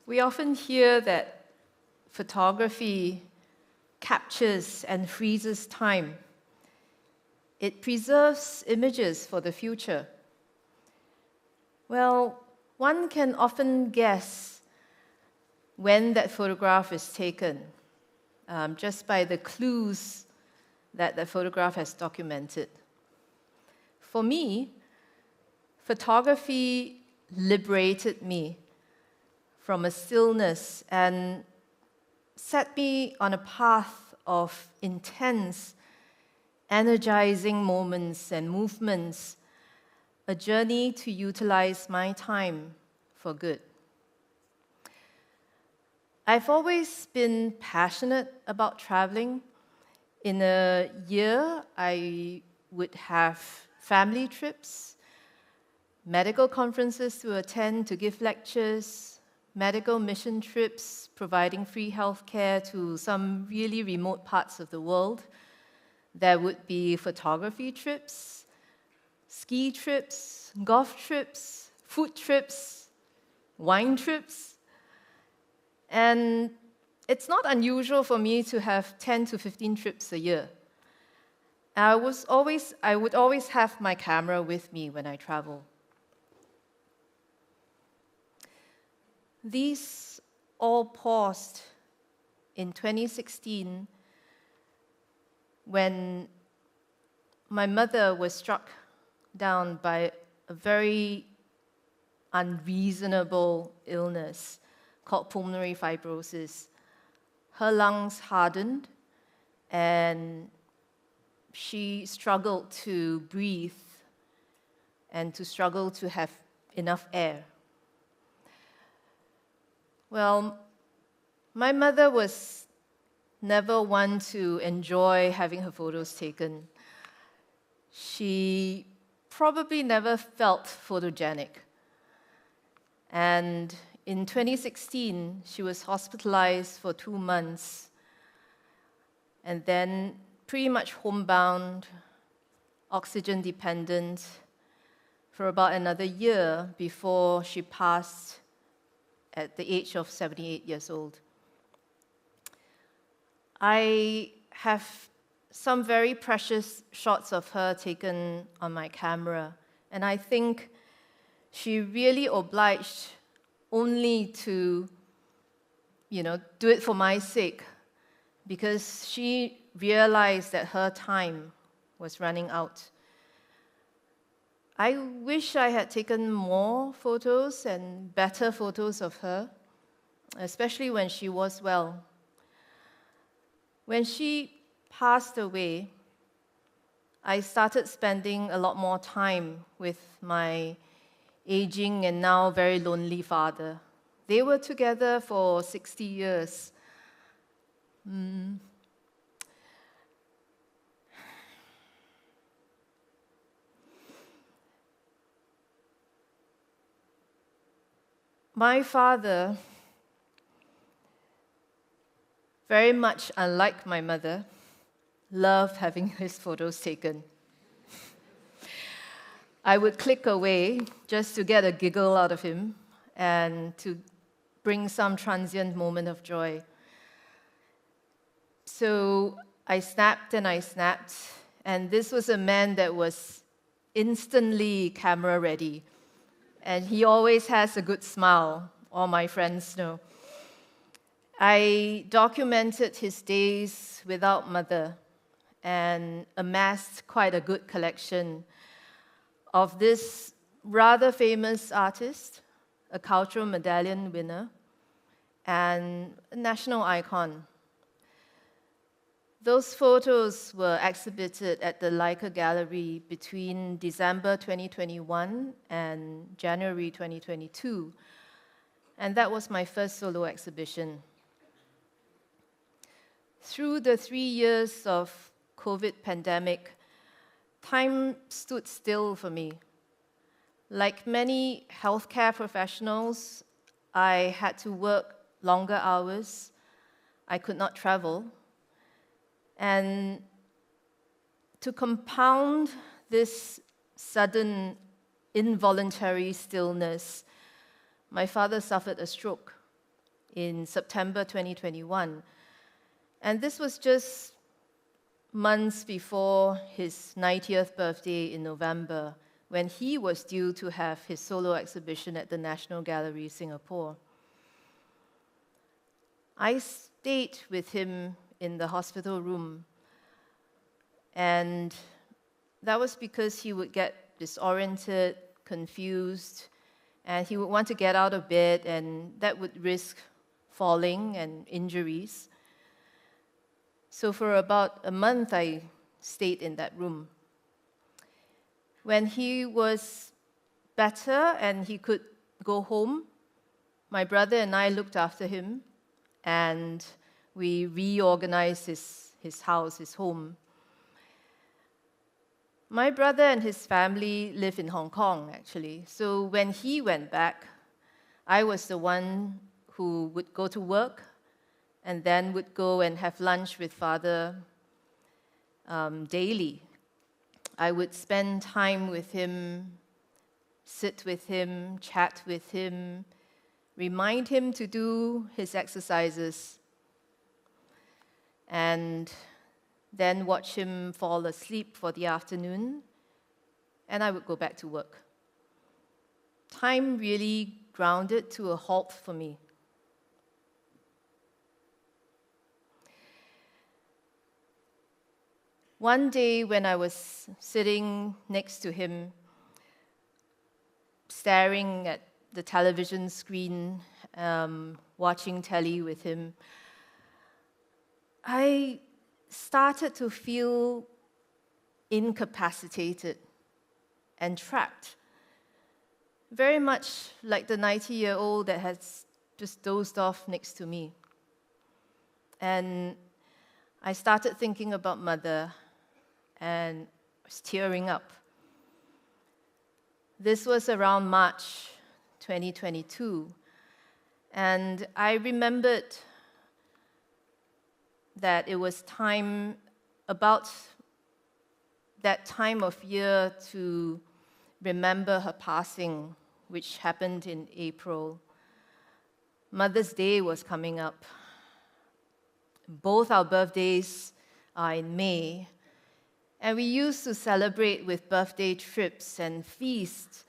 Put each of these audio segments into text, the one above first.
We often hear that photography captures and freezes time. It preserves images for the future. Well, one can often guess when that photograph is taken, just by the clues that the photograph has documented. For me, photography liberated me from a stillness and set me on a path of intense, energizing moments and movements, a journey to utilize my time for good. I've always been passionate about traveling. In a year, I would have family trips, medical conferences to attend, to give lectures, medical mission trips, providing free healthcare to some really remote parts of the world. There would be photography trips, ski trips, golf trips, food trips, wine trips. And it's not unusual for me to have 10 to 15 trips a year. I would always have my camera with me when I travel. These all paused in 2016 when my mother was struck down by a very unreasonable illness called pulmonary fibrosis. Her lungs hardened and she struggled to breathe and to struggle to have enough air. Well, my mother was never one to enjoy having her photos taken. She probably never felt photogenic. And in 2016, she was hospitalized for 2 months and then pretty much homebound, oxygen dependent for about another year before she passed at the age of 78 years old. I have some very precious shots of her taken on my camera, and I think she really obliged only to, do it for my sake, because she realized that her time was running out. I wish I had taken more photos and better photos of her, especially when she was well. When she passed away, I started spending a lot more time with my aging and now very lonely father. They were together for 60 years. My father, very much unlike my mother, loved having his photos taken. I would click away just to get a giggle out of him and to bring some transient moment of joy. So I snapped, and this was a man that was instantly camera ready. And he always has a good smile, all my friends know. I documented his days without mother and amassed quite a good collection of this rather famous artist, a cultural medallion winner, and a national icon. Those photos were exhibited at the Leica Gallery between December 2021 and January 2022, and that was my first solo exhibition. Through the 3 years of COVID pandemic, time stood still for me. Like many healthcare professionals, I had to work longer hours. I could not travel. And to compound this sudden involuntary stillness, my father suffered a stroke in September 2021. And this was just months before his 90th birthday in November, when he was due to have his solo exhibition at the National Gallery, Singapore. I stayed with him in the hospital room, and that was because he would get disoriented, confused, and he would want to get out of bed, and that would risk falling and injuries. So for about a month, I stayed in that room. When he was better and he could go home, my brother and I looked after him, and we reorganized his house, his home. My brother and his family live in Hong Kong, actually. So when he went back, I was the one who would go to work and then would go and have lunch with Father daily. I would spend time with him, sit with him, chat with him, remind him to do his exercises, and then watch him fall asleep for the afternoon, and I would go back to work. Time really grounded to a halt for me. One day when I was sitting next to him, staring at the television screen, watching telly with him, I started to feel incapacitated and trapped, very much like the 90-year-old that has just dozed off next to me. And I started thinking about Mother, and I was tearing up. This was around March 2022, and I remembered that it was time, about that time of year, to remember her passing, which happened in April. Mother's Day was coming up. Both our birthdays are in May, and we used to celebrate with birthday trips and feasts.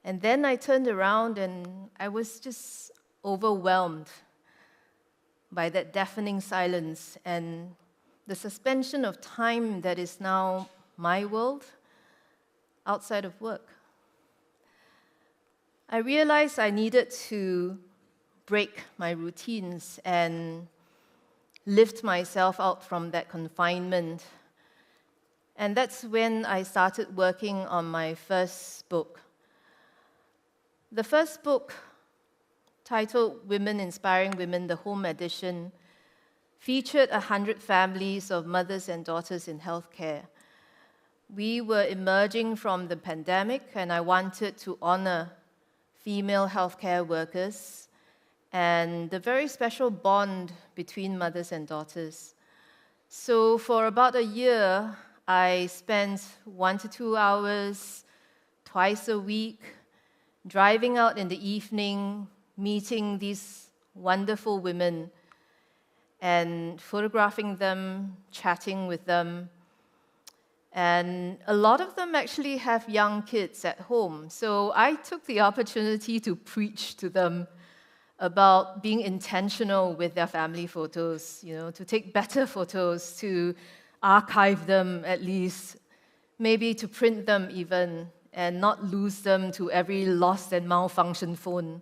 And then I turned around and I was just overwhelmed by that deafening silence and the suspension of time that is now my world outside of work. I realized I needed to break my routines and lift myself out from that confinement. And that's when I started working on my first book. The first book, titled Women Inspiring Women, the Home Edition, featured 100 families of mothers and daughters in healthcare. We were emerging from the pandemic, and I wanted to honor female healthcare workers and the very special bond between mothers and daughters. So for about a year, I spent 1 to 2 hours twice a week driving out in the evening, meeting these wonderful women and photographing them, chatting with them. And a lot of them actually have young kids at home. So I took the opportunity to preach to them about being intentional with their family photos, to take better photos, to archive them at least, maybe to print them even, and not lose them to every lost and malfunctioned phone.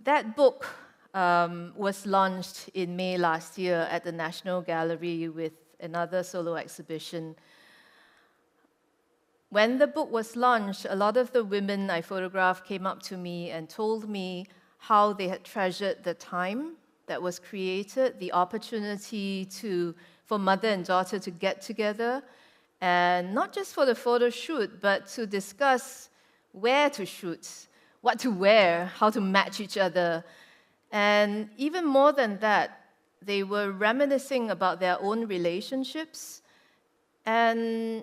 That book was launched in May last year at the National Gallery with another solo exhibition. When the book was launched, a lot of the women I photographed came up to me and told me how they had treasured the time that was created, the opportunity for mother and daughter to get together, and not just for the photo shoot, but to discuss where to shoot, what to wear, how to match each other. And even more than that, they were reminiscing about their own relationships, and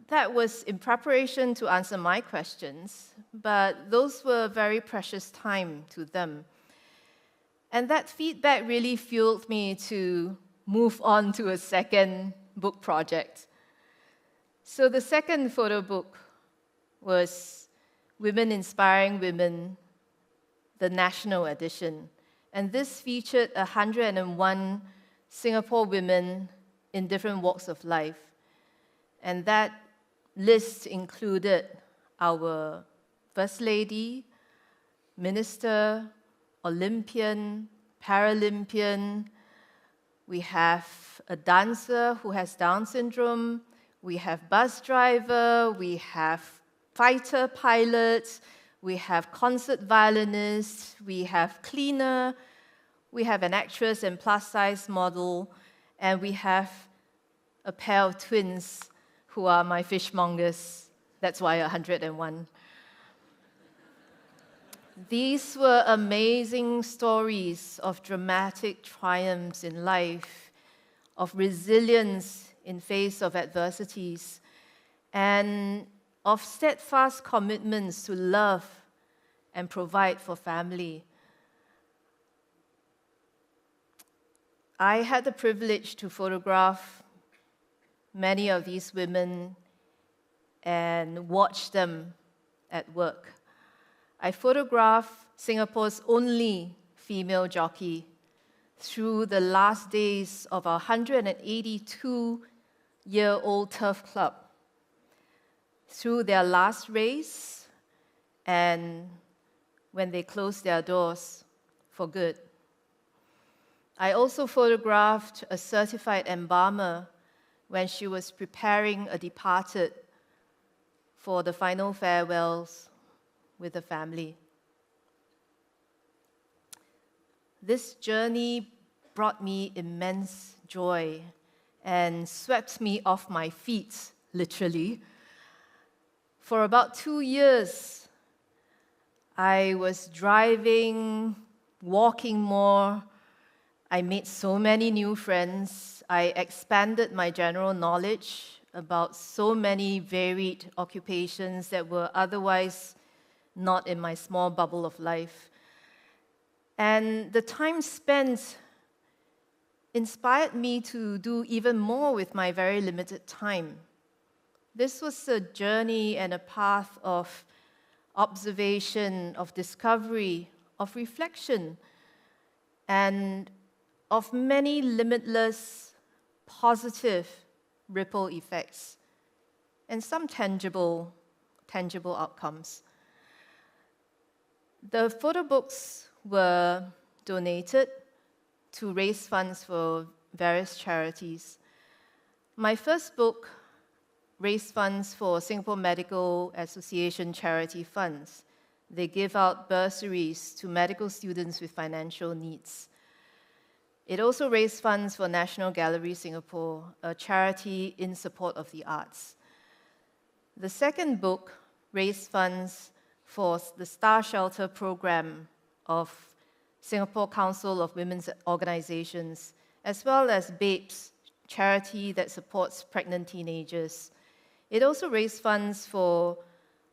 that was in preparation to answer my questions, but those were very precious time to them. And that feedback really fueled me to move on to a second book project. So the second photo book was Women Inspiring Women, the national edition. And this featured 101 Singapore women in different walks of life. And that list included our First Lady, Minister, Olympian, Paralympian. We have a dancer who has Down syndrome. We have bus driver. We have fighter pilots. We have concert violinist. We have cleaner. We have an actress and plus-size model. And we have a pair of twins who are my fishmongers. That's why 101. These were amazing stories of dramatic triumphs in life, of resilience in face of adversities, and of steadfast commitments to love and provide for family. I had the privilege to photograph many of these women and watch them at work. I photographed Singapore's only female jockey through the last days of our 182-year-old turf club, through their last race, and when they closed their doors for good. I also photographed a certified embalmer when she was preparing a departed for the final farewells with the family. This journey brought me immense joy and swept me off my feet, literally. For about 2 years, I was driving, walking more. I made so many new friends. I expanded my general knowledge about so many varied occupations that were otherwise not in my small bubble of life. And the time spent inspired me to do even more with my very limited time. This was a journey and a path of observation, of discovery, of reflection, and of many limitless positive ripple effects, and some tangible outcomes. The photo books were donated to raise funds for various charities. My first book raised funds for Singapore Medical Association charity funds. They give out bursaries to medical students with financial needs. It also raised funds for National Gallery Singapore, a charity in support of the arts. The second book raised funds for the Star Shelter program of Singapore Council of Women's Organizations, as well as BABES, charity that supports pregnant teenagers. It also raised funds for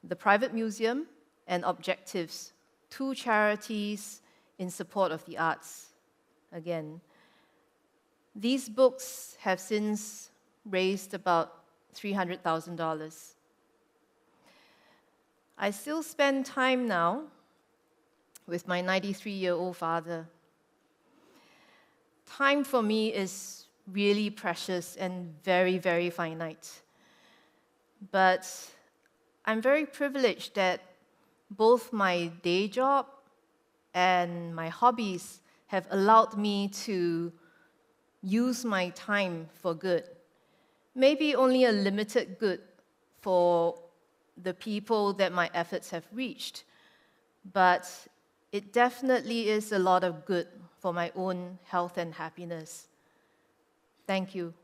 the Private Museum and Objectives, two charities in support of the arts. Again, these books have since raised about $300,000. I still spend time now with my 93-year-old father. Time for me is really precious and very, very finite. But I'm very privileged that both my day job and my hobbies have allowed me to use my time for good. Maybe only a limited good for the people that my efforts have reached, but it definitely is a lot of good for my own health and happiness. Thank you.